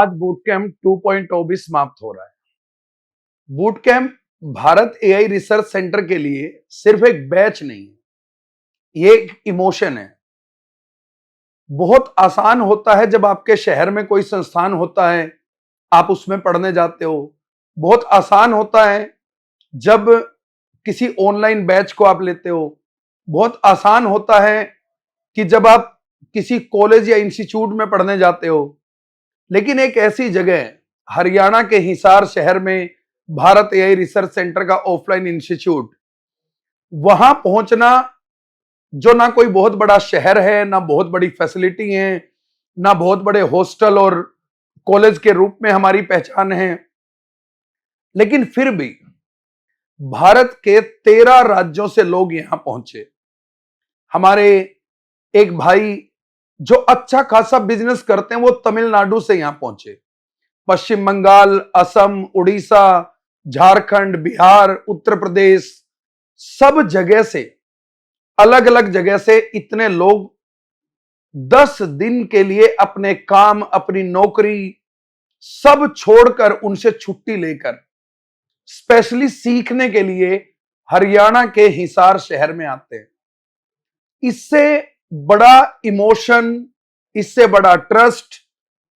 आज boot camp 2.0 भी समाप्त हो रहा है। Boot camp Bharat AI research centre के लिए सिर्फ एक बैच नहीं है, ये एक इमोशन है। बहुत आसान होता है जब आपके शहर में कोई संस्थान होता है, आप उसमें पढ़ने जाते हो। बहुत आसान होता है जब किसी ऑनलाइन बैच को आप लेते हो। बहुत आसान होता है कि जब आप किसी कॉलेज या इंस्टीट्यूट में पढ़ने जाते हो। लेकिन एक ऐसी जगह हरियाणा के हिसार शहर में भारत एआई रिसर्च सेंटर का ऑफलाइन इंस्टीट्यूट, वहां पहुंचना, जो ना कोई बहुत बड़ा शहर है, ना बहुत बड़ी फैसिलिटी है, ना बहुत बड़े हॉस्टल और कॉलेज के रूप में हमारी पहचान है, लेकिन फिर भी भारत के 13 राज्यों से लोग यहां पहुंचे। हमारे एक भाई जो अच्छा खासा बिजनेस करते हैं, वो तमिलनाडु से यहां पहुंचे। पश्चिम बंगाल, असम, उड़ीसा, झारखंड, बिहार, उत्तर प्रदेश, सब जगह से, अलग अलग जगह से इतने लोग 10 दिन के लिए अपने काम, अपनी नौकरी सब छोड़कर, उनसे छुट्टी लेकर स्पेशली सीखने के लिए हरियाणा के हिसार शहर में आते हैं। इससे बड़ा इमोशन, इससे बड़ा ट्रस्ट,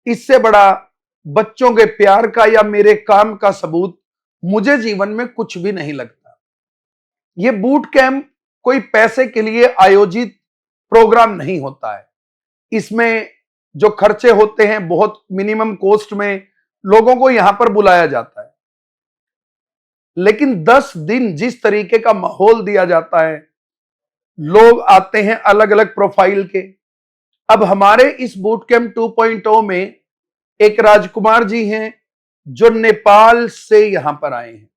इससे बड़ा बच्चों के प्यार का या मेरे काम का सबूत मुझे जीवन में कुछ भी नहीं लगता। यह बूट कैंप कोई पैसे के लिए आयोजित प्रोग्राम नहीं होता है। इसमें जो खर्चे होते हैं, बहुत मिनिमम कॉस्ट में लोगों को यहां पर बुलाया जाता है। लेकिन 10 दिन जिस तरीके का माहौल दिया जाता है, लोग आते हैं अलग अलग प्रोफाइल के। अब हमारे इस बूट कैंप 2.0 में एक राजकुमार जी हैं जो नेपाल से यहां पर आए हैं,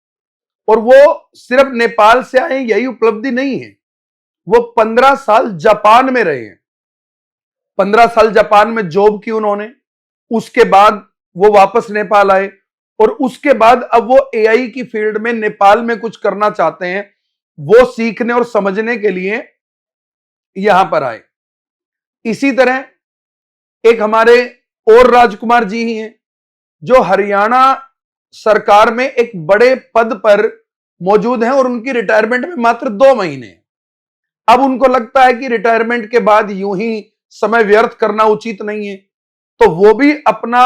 और वो सिर्फ नेपाल से आए यही उपलब्धि नहीं है, वो 15 साल जापान में रहे हैं। 15 साल जापान में जॉब की उन्होंने, उसके बाद वो वापस नेपाल आए, और उसके बाद अब वो एआई की फील्ड में नेपाल में कुछ करना चाहते हैं। वो सीखने और समझने के लिए यहां पर आए। इसी तरह एक हमारे और राजकुमार जी ही हैं जो हरियाणा सरकार में एक बड़े पद पर मौजूद हैं, और उनकी रिटायरमेंट में मात्र 2 महीने। अब उनको लगता है कि रिटायरमेंट के बाद यूं ही समय व्यर्थ करना उचित नहीं है, तो वो भी अपना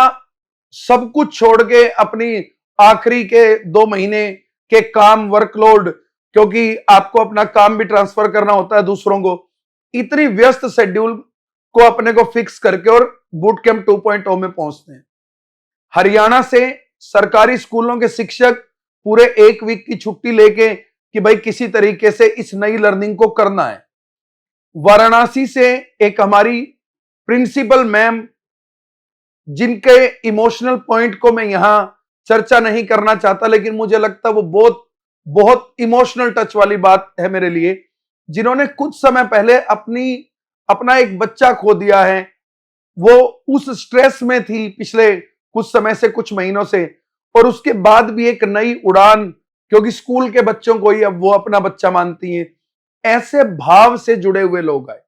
सब कुछ छोड़ के अपनी आखिरी के 2 महीने के काम, वर्कलोड, क्योंकि आपको अपना काम भी ट्रांसफर करना होता है दूसरों को, इतनी व्यस्त शेड्यूल को अपने को फिक्स करके और बूट कैंप 2.0 में पहुंचते हैं। हरियाणा से सरकारी स्कूलों के शिक्षक पूरे 1 वीक की छुट्टी लेके कि भाई किसी तरीके से इस नई लर्निंग को करना है। वाराणसी से एक हमारी प्रिंसिपल मैम, जिनके इमोशनल पॉइंट को मैं यहां चर्चा नहीं करना चाहता, लेकिन मुझे लगता है वो बहुत बहुत इमोशनल टच वाली बात है मेरे लिए, जिन्होंने कुछ समय पहले अपना एक बच्चा खो दिया है। वो उस स्ट्रेस में थी पिछले कुछ समय से, कुछ महीनों से, और उसके बाद भी एक नई उड़ान, क्योंकि स्कूल के बच्चों को ही अब वो अपना बच्चा मानती हैं। ऐसे भाव से जुड़े हुए लोग आए।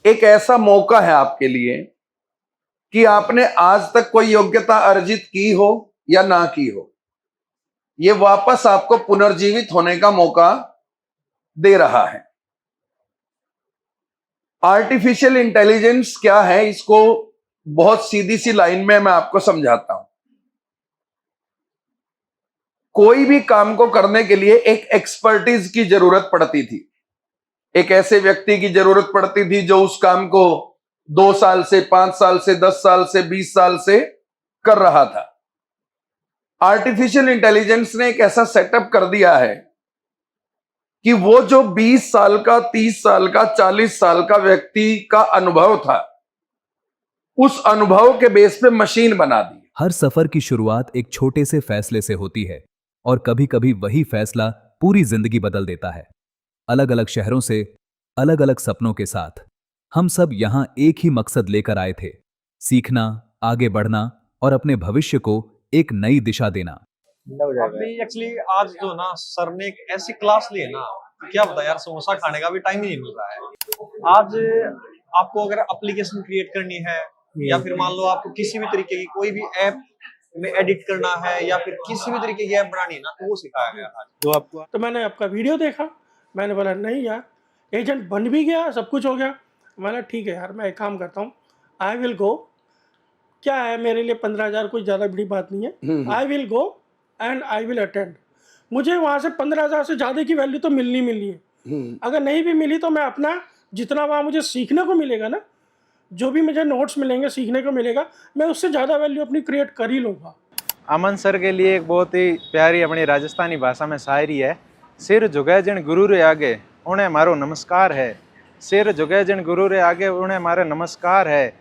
एक ऐसा मौका है आपके लिए कि आपने आज तक कोई योग्यता अर्जित की हो या ना की हो, ये वापस आपको पुनर्जीवित होने का मौका दे रहा है। आर्टिफिशियल इंटेलिजेंस क्या है, इसको बहुत सीधी सी लाइन में मैं आपको समझाता हूं। कोई भी काम को करने के लिए एक एक्सपर्टीज की जरूरत पड़ती थी, एक ऐसे व्यक्ति की जरूरत पड़ती थी जो उस काम को 2 साल से, 5 साल से, 10 साल से, 20 साल से कर रहा था। आर्टिफिशियल इंटेलिजेंस ने एक ऐसा सेटअप कर दिया है कि वो जो 20 साल का, 30 साल का, 40 साल का व्यक्ति का अनुभव था, उस अनुभव के बेस पे मशीन बना दी। हर सफर की शुरुआत एक छोटे से फैसले से होती है और कभी कभी वही फैसला पूरी जिंदगी बदल देता है। अलग अलग शहरों से, अलग अलग सपनों के साथ हम सब यहाँ एक ही मकसद लेकर आए थे, सीखना, आगे बढ़ना और अपने भविष्य को एक नई दिशा देना। अभी एक्चुअली आज जो ना सर ने एक ऐसी क्लास ली है ना, क्या बता यार, समोसा खाने का भी टाइम ही नहीं मिल रहा है। आज आपको अगर एप्लीकेशन क्रिएट करनी है या फिर मान लो आपको किसी भी तरीके की कोई भी ऐप में एडिट करना है या फिर किसी भी तरीके की ऐप बनानी है ना, तो वो सिखाया गया आज। तो आपको, तो मैंने आपका वीडियो देखा, मैंने बोला नहीं यार, एजेंट बन भी गया, सब कुछ हो गया। मैंने ठीक है यार, मैं एक काम करता हूँ, आई विल गो। क्या है मेरे लिए 15,000 कोई ज़्यादा बड़ी बात नहीं है। I will go and I will attend. मुझे वहाँ से 15,000 से ज़्यादा की वैल्यू तो मिलनी है। अगर नहीं भी मिली तो मैं अपना जितना वहाँ मुझे सीखने को मिलेगा ना, जो भी मुझे नोट्स मिलेंगे, सीखने को मिलेगा, मैं उससे ज़्यादा वैल्यू अपनी क्रिएट कर ही लूँगा। अमन सर के लिए एक बहुत ही प्यारी अपनी राजस्थानी भाषा में शायरी है। सिर झुके जिन गुरु रे आगे उन्हें मारो नमस्कार है। सिर झुके जिन गुरु रे आगे उन्हें मारे नमस्कार है।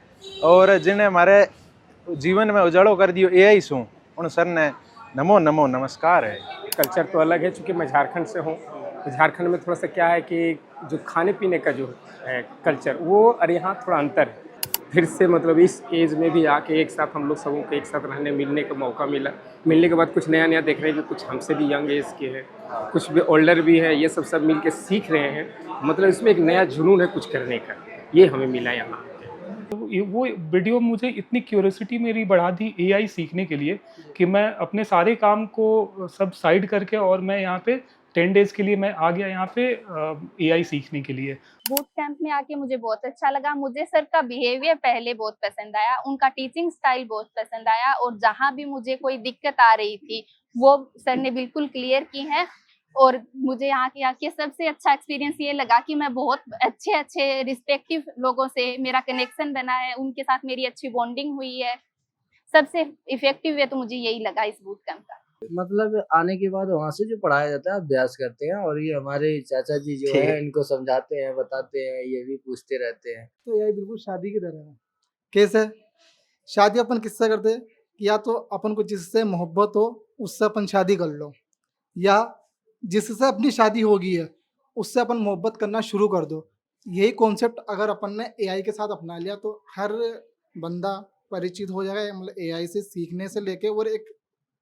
और जिन्हें हमारे जीवन में उजाड़ो कर दियो एआई सू, उन सर ने नमो नमो नमस्कार है। कल्चर तो अलग है, चूँकि मैं झारखंड से हूँ। तो झारखंड में थोड़ा सा क्या है कि जो खाने पीने का जो है कल्चर, वो और यहाँ थोड़ा अंतर है। फिर से मतलब इस एज में भी आके एक साथ हम लोग सबों को एक साथ रहने मिलने का मौका मिला। मिलने के बाद कुछ नया नया देख रहे हैं, जो कुछ हमसे भी यंग एज के हैं, कुछ भी ओल्डर भी है, ये सब मिल के सीख रहे हैं। मतलब इसमें एक नया जुनून है कुछ करने का, ये हमें मिला यहाँ। वो वीडियो मुझे इतनी क्यूरियोसिटी मेरी बढ़ा दी एआई सीखने के लिए कि मैं अपने सारे काम को सब साइड करके और मैं यहाँ पे 10 डेज के लिए मैं आ गया यहाँ पे एआई सीखने के लिए। बूट कैंप में आके मुझे बहुत अच्छा लगा। मुझे सर का बिहेवियर पहले बहुत पसंद आया, उनका टीचिंग स्टाइल बहुत पसंद आया, और जहाँ भी मुझे कोई दिक्कत आ रही थी वो सर ने बिल्कुल क्लियर की है। और मुझे यहाँ के आके सबसे अच्छा एक्सपीरियंस ये लगा कि मैं बहुत अच्छे रिस्पेक्टिव लोगों से मेरा कनेक्शन बना है, उनके साथ मेरी अच्छी बॉन्डिंग हुई है। सबसे इफेक्टिव है तो मुझे यही लगा इस बूट कैंप का। मतलब आने के बाद वहाँ से जो पढ़ाया जाता है अभ्यास करते हैं, और ये हमारे चाचा जी जो है इनको समझाते हैं, बताते हैं, ये भी पूछते रहते हैं। तो यही बिल्कुल शादी की तरह है। कैसे शादी अपन किससे करते हैं, या तो अपन को जिससे मोहब्बत हो उससे अपन शादी कर लो, या जिससे अपनी शादी हो गई है उससे अपन मोहब्बत करना शुरू कर दो। यही कॉन्सेप्ट अगर अपन ने एआई के साथ अपना लिया तो हर बंदा परिचित हो जाएगा, मतलब एआई से सीखने से लेके और एक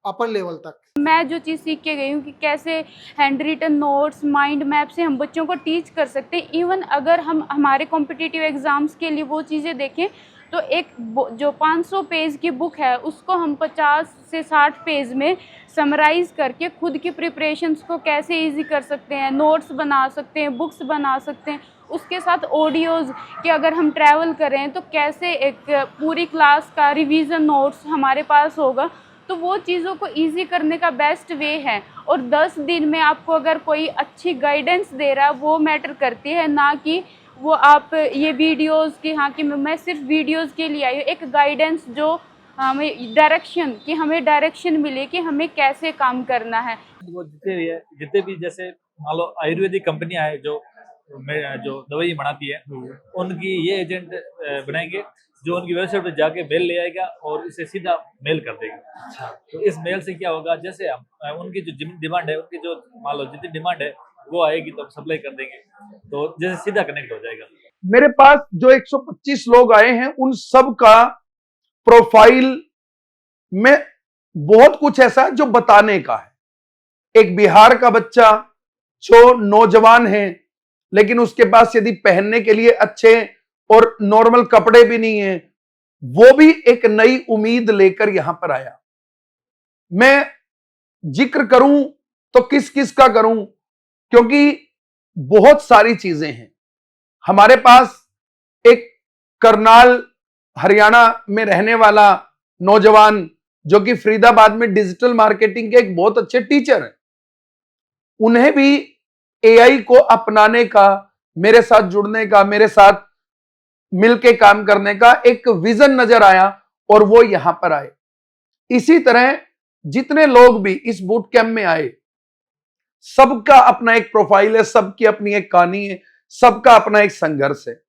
अपर लेवल तक। मैं जो चीज़ सीख के गई हूँ कि कैसे hand written notes, mind map से हम बच्चों को टीच कर सकते हैं। इवन अगर हम हमारे कॉम्पिटिटिव एग्ज़ाम्स के लिए वो चीज़ें देखें तो एक जो 500 पेज की बुक है उसको हम 50 से 60 पेज में समराइज़ करके खुद की प्रिपरेशंस को कैसे इजी कर सकते हैं, नोट्स बना सकते हैं, बुक्स बना सकते हैं। उसके साथ ऑडियोज़ कि अगर हम ट्रैवल करें तो कैसे एक पूरी क्लास का रिवीजन नोट्स हमारे पास होगा, तो वो चीज़ों को इजी करने का बेस्ट वे है। और 10 दिन में आपको अगर कोई अच्छी गाइडेंस दे रहा है वो मैटर करती है, ना कि वो आप ये वीडियोस की, हाँ कि मैं सिर्फ वीडियोस के लिए आई हूँ। एक गाइडेंस जो हमें डायरेक्शन, कि हमें डायरेक्शन मिले कि हमें कैसे काम करना है। वो जितने भी जैसे मान लो आयुर्वेदिक कंपनियां है जो दवाई बनाती है, उनकी ये एजेंट बनाएंगे जो उनकी वेबसाइट पर जाके मेल ले आएगा और इसे सीधा मेल कर देगा। तो इस मेल से क्या होगा, जैसे हम उनकी जो डिमांड है, उनकी जो मान लो जितनी डिमांड है वो आएगी तो हम सप्लाई कर देंगे, तो जैसे सीधा कनेक्ट हो जाएगा। मेरे पास जो 125 लोग आए हैं उन सब का प्रोफाइल में बहुत कुछ ऐसा जो बताने का है। एक बिहार का बच्चा जो नौजवान है लेकिन उसके पास यदि पहनने के लिए अच्छे और नॉर्मल कपड़े भी नहीं है, वो भी एक नई उम्मीद लेकर यहां पर आया। मैं जिक्र करूं तो किस किस का करूं, क्योंकि बहुत सारी चीजें हैं। हमारे पास एक करनाल हरियाणा में रहने वाला नौजवान जो कि फरीदाबाद में डिजिटल मार्केटिंग के एक बहुत अच्छे टीचर हैं, उन्हें भी एआई को अपनाने का, मेरे साथ जुड़ने का, मेरे साथ मिलके काम करने का एक विजन नजर आया और वो यहां पर आए। इसी तरह जितने लोग भी इस बूट कैंप में आए, सबका अपना एक प्रोफाइल है, सबकी अपनी एक कहानी है, सबका अपना एक संघर्ष है।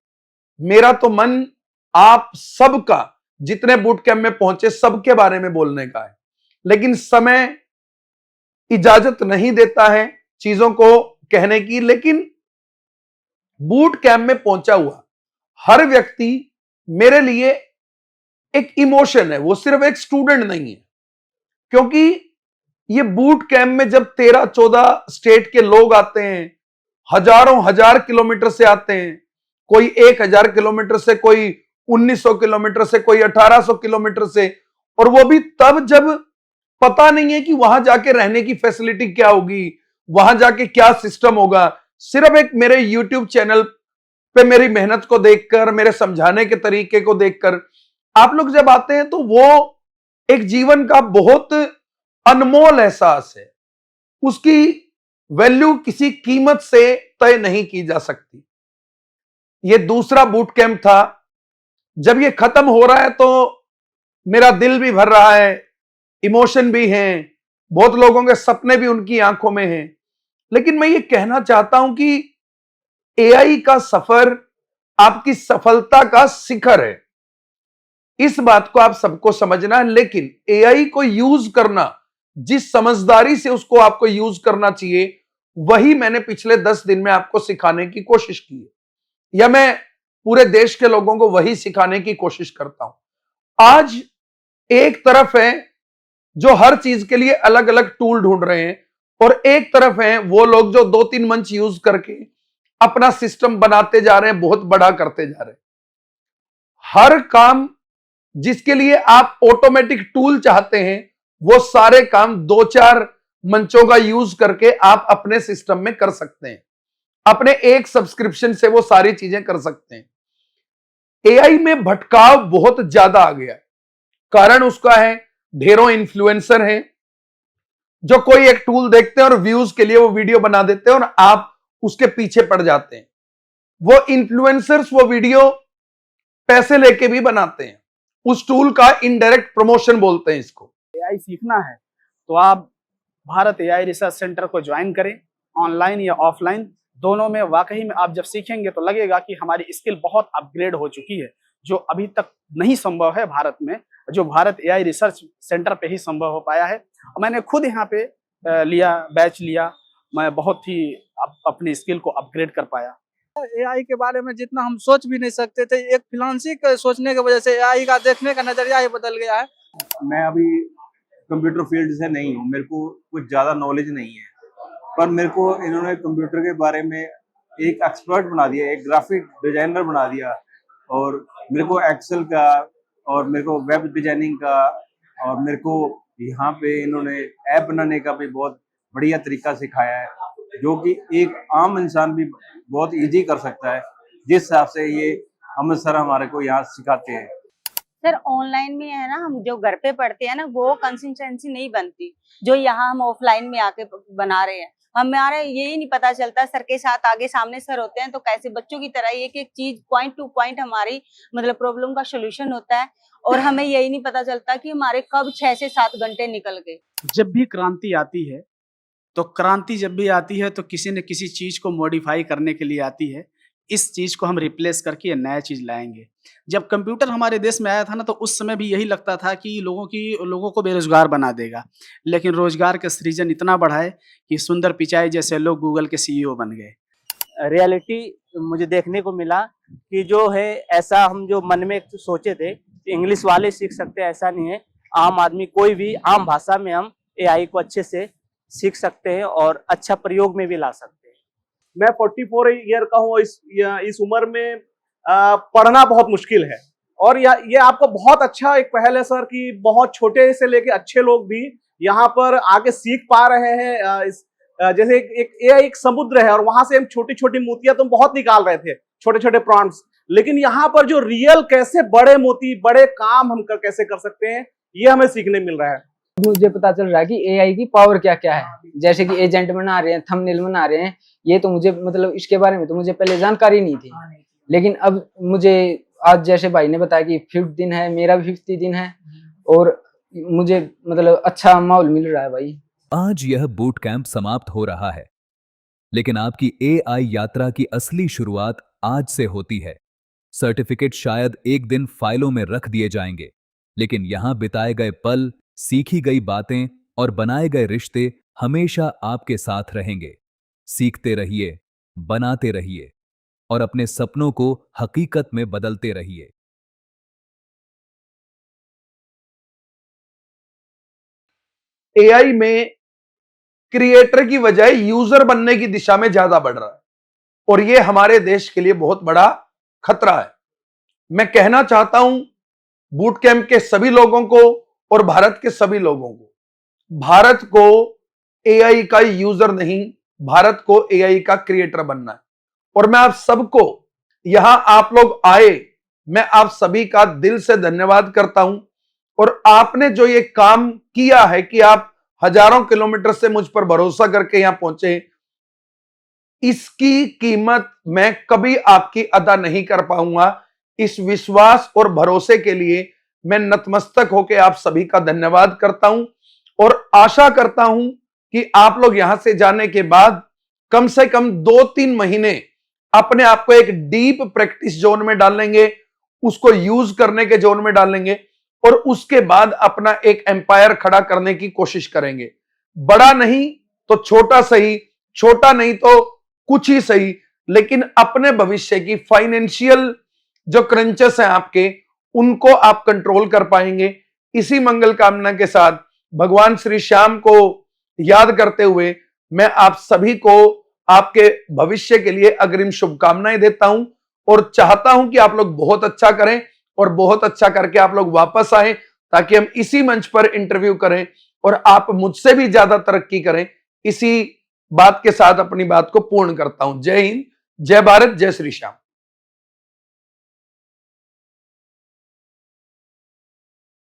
मेरा तो मन आप सबका, जितने बूट कैंप में पहुंचे, सबके बारे में बोलने का है, लेकिन समय इजाजत नहीं देता है चीजों को कहने की। लेकिन बूट कैंप में पहुंचा हुआ हर व्यक्ति मेरे लिए एक इमोशन है, वो सिर्फ एक स्टूडेंट नहीं है। क्योंकि ये बूट कैंप में जब 13-14 स्टेट के लोग आते हैं, हजारों हजार किलोमीटर से आते हैं, कोई 1000 किलोमीटर से, कोई 1900 किलोमीटर से, कोई 1800 किलोमीटर से, और वो भी तब जब पता नहीं है कि वहां जाके रहने की फैसिलिटी क्या होगी, वहां जाके क्या सिस्टम होगा। सिर्फ एक मेरे YouTube चैनल पे मेरी मेहनत को देखकर, मेरे समझाने के तरीके को देखकर आप लोग जब आते हैं, तो वो एक जीवन का बहुत अनमोल एहसास है। उसकी वैल्यू किसी कीमत से तय नहीं की जा सकती। ये दूसरा बूट कैंप था। जब ये खत्म हो रहा है तो मेरा दिल भी भर रहा है, इमोशन भी हैं, बहुत लोगों के सपने भी उनकी आंखों में हैं। लेकिन मैं ये कहना चाहता हूं कि एआई का सफर आपकी सफलता का शिखर है, इस बात को आप सबको समझना है। लेकिन एआई को यूज करना, जिस समझदारी से उसको आपको यूज करना चाहिए, वही मैंने पिछले 10 दिन में आपको सिखाने की कोशिश की है, या मैं पूरे देश के लोगों को वही सिखाने की कोशिश करता हूं। आज एक तरफ है जो हर चीज के लिए अलग अलग टूल ढूंढ रहे हैं, और एक तरफ है वो लोग जो 2-3 मंच यूज करके अपना सिस्टम बनाते जा रहे हैं, बहुत बड़ा करते जा रहे हैं। हर काम जिसके लिए आप ऑटोमेटिक टूल चाहते हैं, वो सारे काम 2-4 मंचों का यूज करके आप अपने सिस्टम में कर सकते हैं। अपने एक सब्सक्रिप्शन से वो सारी चीजें कर सकते हैं। एआई में भटकाव बहुत ज्यादा आ गया है। कारण उसका है, ढेरों इन्फ्लुएंसर हैं जो कोई एक टूल देखते हैं और व्यूज के लिए वो वीडियो बना देते हैं और आप उसके पीछे पड़ जाते हैं। वो इन्फ्लुएंसर्स वो वीडियो पैसे लेके भी बनाते हैं, उस टूल का इनडायरेक्ट प्रमोशन बोलते हैं इसको। एआई सीखना है तो आप भारत एआई रिसर्च सेंटर को ज्वाइन करें, ऑनलाइन या ऑफलाइन दोनों में। वाकई में आप जब सीखेंगे तो लगेगा कि हमारी स्किल बहुत अपग्रेड हो चुकी है, जो अभी तक नहीं संभव है भारत में, जो भारत एआई रिसर्च सेंटर पे ही संभव हो पाया है। मैंने खुद यहाँ पे बैच लिया, मैं बहुत ही अपनी स्किल को अपग्रेड कर पाया। एआई के बारे में जितना हम सोच भी नहीं सकते थे, एक फ्रीलांसिंग सोचने की वजह से एआई का देखने का नजरिया ही बदल गया है। मैं अभी कंप्यूटर फील्ड से नहीं हूँ, मेरे को कुछ ज़्यादा नॉलेज नहीं है, पर मेरे को इन्होंने कंप्यूटर के बारे में एक एक्सपर्ट बना दिया, एक ग्राफिक डिजाइनर बना दिया, और मेरे को एक्सेल का और मेरे को वेब डिजाइनिंग का, और मेरे को यहाँ पे इन्होंने ऐप बनाने का भी बहुत बढ़िया तरीका सिखाया है, जो कि एक आम इंसान भी बहुत इजी कर सकता है, जिस हिसाब से ये अमित सर हमारे को यहाँ सिखाते हैं। सर ऑनलाइन में है ना, हम जो घर पे पढ़ते हैं ना, वो कंसिस्टेंसी नहीं बनती जो यहाँ हम ऑफलाइन में आके बना रहे हैं। हमारा यही नहीं पता चलता, सर के साथ आगे सामने सर होते हैं तो कैसे बच्चों की तरह एक एक चीज पॉइंट टू पॉइंट हमारी मतलब प्रॉब्लम का सोल्यूशन होता है, और हमें यही नहीं पता चलता कि हमारे कब 6 से 7 घंटे निकल गए। जब भी क्रांति आती है तो क्रांति जब भी आती है तो किसी न किसी चीज को मॉडिफाई करने के लिए आती है। इस चीज को हम रिप्लेस करके नया चीज लाएंगे। जब कंप्यूटर हमारे देश में आया था ना, तो उस समय भी यही लगता था कि लोगों को बेरोजगार बना देगा, लेकिन रोजगार का सृजन इतना बढ़ा है कि सुंदर पिचाई जैसे लोग गूगल के सीईओ बन गए। रियलिटी मुझे देखने को मिला कि जो है ऐसा हम जो मन में सोचे थे इंग्लिश वाले सीख सकते हैं, ऐसा नहीं है। आम आदमी कोई भी आम भाषा में हम एआई को अच्छे से सीख सकते हैं और अच्छा प्रयोग में भी ला सकते हैं। मैं 44 ईयर का हूँ। इस उम्र में पढ़ना बहुत मुश्किल है। और ये आपको बहुत अच्छा एक पहल है सर कि बहुत छोटे से लेके अच्छे लोग भी यहाँ पर आके सीख पा रहे हैं। जैसे एक AI एक समुद्र है और वहां से हम छोटी छोटी मोतियां तो बहुत निकाल रहे थे, छोटे छोटे प्रॉन्ट्स, लेकिन यहाँ पर जो रियल कैसे बड़े मोती बड़े काम हम कैसे कर सकते हैं, ये हमें सीखने मिल रहा है। मुझे पता चल रहा है कि AI की पावर क्या क्या है। जैसे कि एजेंट बना रहे हैं, थंबनेल बना रहे हैं, ये तो मुझे मतलब इसके बारे में तो मुझे पहले जानकारी नहीं थी, लेकिन अब मुझे आज जैसे भाई ने बताया कि 5th दिन है, मेरा भी 50 दिन है और मुझे मतलब अच्छा माहौल मिल रहा है भाई। आज यह बूट कैंप समाप्त हो रहा है, लेकिन आपकी AI यात्रा की असली शुरुआत आज से होती है। सर्टिफिकेट शायद एक दिन फाइलों में रख दिए जाएंगे, लेकिन यहां बिताए गए पल, सीखी गई बातें और बनाए गए रिश्ते हमेशा आपके साथ रहेंगे। सीखते रहिए, बनाते रहिए और अपने सपनों को हकीकत में बदलते रहिए। AI में क्रिएटर की बजाय यूजर बनने की दिशा में ज्यादा बढ़ रहा है और ये हमारे देश के लिए बहुत बड़ा खतरा है। मैं कहना चाहता हूं बूट कैंप के सभी लोगों को और भारत के सभी लोगों को, भारत को AI का यूजर नहीं, भारत को AI का क्रिएटर बनना है। और मैं आप सबको, यहां आप लोग आए, मैं आप सभी का दिल से धन्यवाद करता हूं। और आपने जो ये काम किया है कि आप हजारों किलोमीटर से मुझ पर भरोसा करके यहां पहुंचे, इसकी कीमत मैं कभी आपकी अदा नहीं कर पाऊंगा। इस विश्वास और भरोसे के लिए मैं नतमस्तक होकर आप सभी का धन्यवाद करता हूं और आशा करता हूं कि आप लोग यहां से जाने के बाद कम से कम 2-3 महीने अपने आप को एक डीप प्रैक्टिस जोन में डालेंगे, उसको यूज करने के जोन में डालेंगे और उसके बाद अपना एक एम्पायर खड़ा करने की कोशिश करेंगे। बड़ा नहीं तो छोटा सही, छोटा नहीं तो कुछ ही सही, लेकिन अपने भविष्य की फाइनेंशियल जो क्रंचेस हैं आपके, उनको आप कंट्रोल कर पाएंगे। इसी मंगल कामना के साथ भगवान श्री श्याम को याद करते हुए मैं आप सभी को आपके भविष्य के लिए अग्रिम शुभकामनाएं देता हूं और चाहता हूं कि आप लोग बहुत अच्छा करें और बहुत अच्छा करके आप लोग वापस आए ताकि हम इसी मंच पर इंटरव्यू करें और आप मुझसे भी ज्यादा तरक्की करें। इसी बात के साथ अपनी बात को पूर्ण करता हूं। जय हिंद, जय भारत, जय श्री श्याम।